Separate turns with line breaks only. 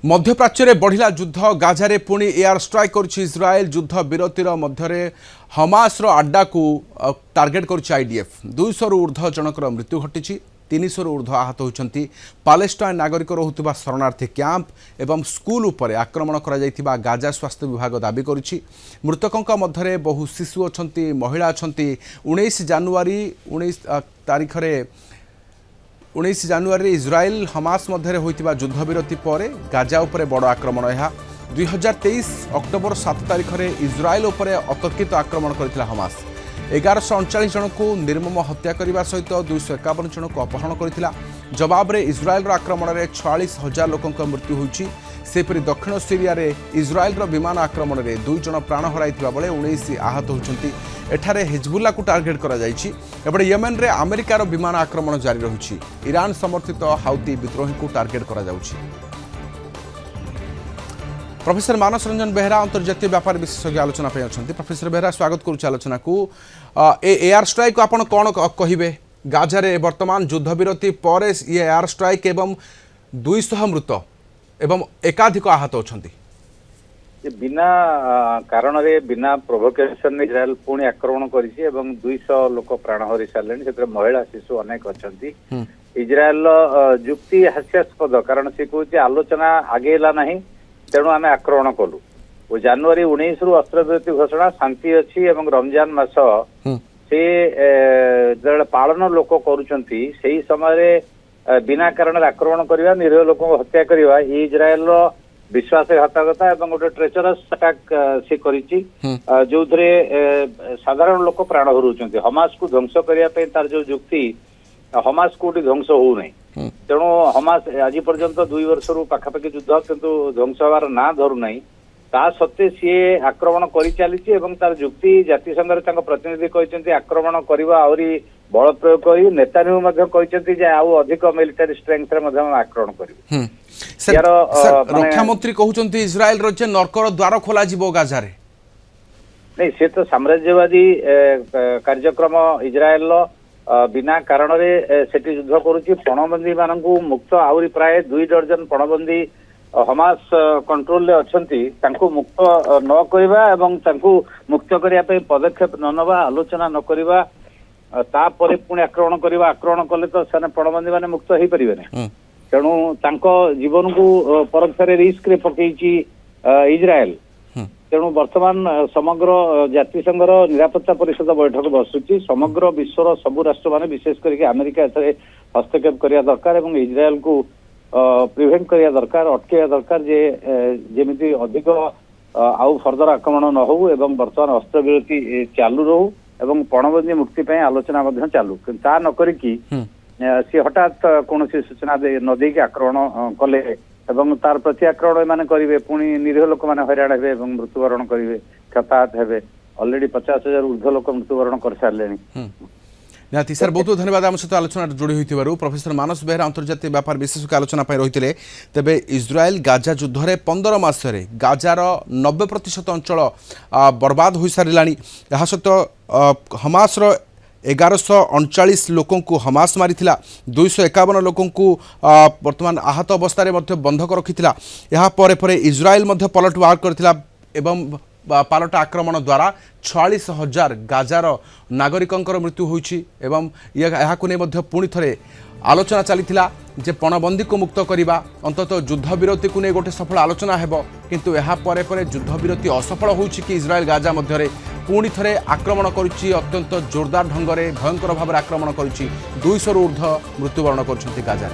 मध्यप्राच्य बढ़िला युद्ध गाजारे पुणी air strike कर इस्राएल युद्ध विरतिर मध्य हमास आड्डा को टार्गेट कर आईडीएफ 200 रु ऊर्ध्व जनकर मृत्यु घटी 300 रु ऊर्ध्व आहत होती पालेस्टाइन नागरिक रोहुवा शरणार्थी कैंप एवं स्कूल उपर आक्रमण कर गाजा स्वास्थ्य विभाग दाबी करुछि। मृतकों मध्य बहु शिशु अच्छा महिला अच्छा 19 जानुआरी 19 तारीख 19 जानुआरी इस्राएल हमास मध्य होइतिबा युद्धविरति पर गाजा उपरे बड़ आक्रमण यह 2023 अक्टोबर 7 तारीख में इस्राएल उपरे अतर्कित आक्रमण करथिला हमास 1139 जन को निर्मम हत्या करने सहित 251 जन को अपहरण करथिला। जवाब रे इस्राएल आक्रमण में 46,000 लोकों मृत्यु होइछि। सेपरि दक्षिण सीरिया रे इस्राएल विमान आक्रमण में 2 जन प्राण हराइथिबा बेले 19 आहत होइछन्ति। एठारे हिजबुल्ला को टार्गेट करा जाइछि। एबडे येमेन रे अमेरिकार विमान आक्रमण जारी रहुछि। ईरान समर्थित हाउती विद्रोही को टार्गेट करा जाउछि। प्रोफेसर मानस रंजन बेहरा अंतर्जातीय व्यापार विशेषज्ञ आलोचना पे अछन्ति। प्रोफेसर बेहरा स्वागत करूछि आलोचना को। एयर स्ट्राइक को आपण कोन कहिबे गाजा रे वर्तमान युद्धविरति पर ये एयर स्ट्राइक एवं 200 मृत एवं एकाधिक आहत होछन्ति।
बिना कारण रे बिना प्रोवोकेशन इस्राएल पुणी आक्रमण करिछि एवं 200 लोक प्राण हरि सारलेनि। सेतरे महिला शिशु अनेक अछन्ति। इस्राएल जुक्ति हास्यास्पद कारण से कहूछि आलोचना आगेला नहीं तेणु आम आक्रमण कलु। जनवरी 19 रु अस्त्रविरति घोषणा शांति अच्छी एवं रमजान मास से पालन लोक करुचंती सेही समय बिना कारण आक्रमण करवा निरीह लोक हत्या करवा इस्राएल विश्वासघातकता एवं गोटे ट्रेचरस अटाक से करिछि जो साधारण लोक प्राण हरुचंती। हमास को ध्वंस करने तार जो युक्ति हमास कोटी ध्वंस हो नहीं तेणु हमास आज पर्यंत 2 वर्ष रु पाखापाखि युद्ध किंतु ध्वंस हबार ना धरू नहीं ता सत्वे सी आक्रमण कर चली एवं तार युक्ति जातिसंघ प्रतिनिधि कहते आक्रमण करवा आहरी बल प्रयोग कर नेतान्याहू कहते आउ अधिक मिलिटारी स्ट्रेंथ आक्रमण कर।
रक्षा मंत्री कहते इस्राएल नर्कर द्वार खोल गाजा रे
नहीं से तो साम्राज्यवादी कार्यक्रम इस्राएल बिना कारण से युद्ध करुच्ची। पणबंदी मान मुक्त आहरी प्राय 2 दर्जन पणबंदी हमास कंट्रोल अच्छा मुक्त न करवा एवं मुक्त करने पदक्षेप न नवा आलोचना न करवा तापर पुणी आक्रमण करवा आक्रमण कले तो से पणबंदी मैंने मुक्त हो पारे ना तेणु जीवन को परोक्ष रिस्क रे पकई इस्राएल। तेणु वर्तमान समग्र जातिसंघर निरापत्ता परिषद बैठक बसुची। समग्र विश्वर सबु राष्ट्र माने विशेष करके अमेरिका एथरे हस्तक्षेप करिया दरकार एवं इस्राएल को प्रिवेंट करिया दरकार अटकेया दरकार जे जेमिति अधिक आउ फर्दर आक्रमण न हो एवं वर्तमान अस्त्रविरति चालू रहू एवं पणबंदी मुक्ति पे आलोचना मध्य चालू ता न करिकी सी हठात कौन सूचना न देकी आक्रमण कले एवं तार प्रति आक्रमण मैंने करेंगे पुणी निरीह लोक मैंने हईराण हे मृत्युवरण करेंगे क्षताहत हे अलरेडी 50,000 ऊर्ध्व लोक मृत्युवरण कर सारे।
निहाती सर बहुत बहुत धन्यवाद आम सहित आलोचना जोड़ी होइथिबारु। प्रोफेसर मानस बेहरा अंतर्जातीय व्यापार विशेषज्ञ आलोचना रही तेबे इस्राएल गाजा युद्ध में 15 मासरे गाजार 90% अंचल बर्बाद हो साराणी। यह सहित हमास 1139 लोकों को हमास मारिथिला 251 लोकों को वर्तमान आहत अवस्था बंधक रखिथिला। यहाँ परे इस्राएल पलटवार करथिला एवं पालट आक्रमण द्वारा 46,000 गाजार नागरिकों मृत्यु होइछि एवं यहाकु नै मध्य पुणी थरे आलोचना चलीथिला जे पणबंदी को मुक्त करवा अंततः युद्धविरति को नहीं गोटे सफल आलोचना हेबो किंतु यहा परे परे युद्धविरति असफल होइछि कि इस्राएल गाजा मध्य पुणी थरे आक्रमण करुच्ची अत्यंत जोरदार ढंग से भयंकर भाव आक्रमण करुच्ची 200 रु ऊर्ध्व मृत्युवरण करुछन्ति गाजा।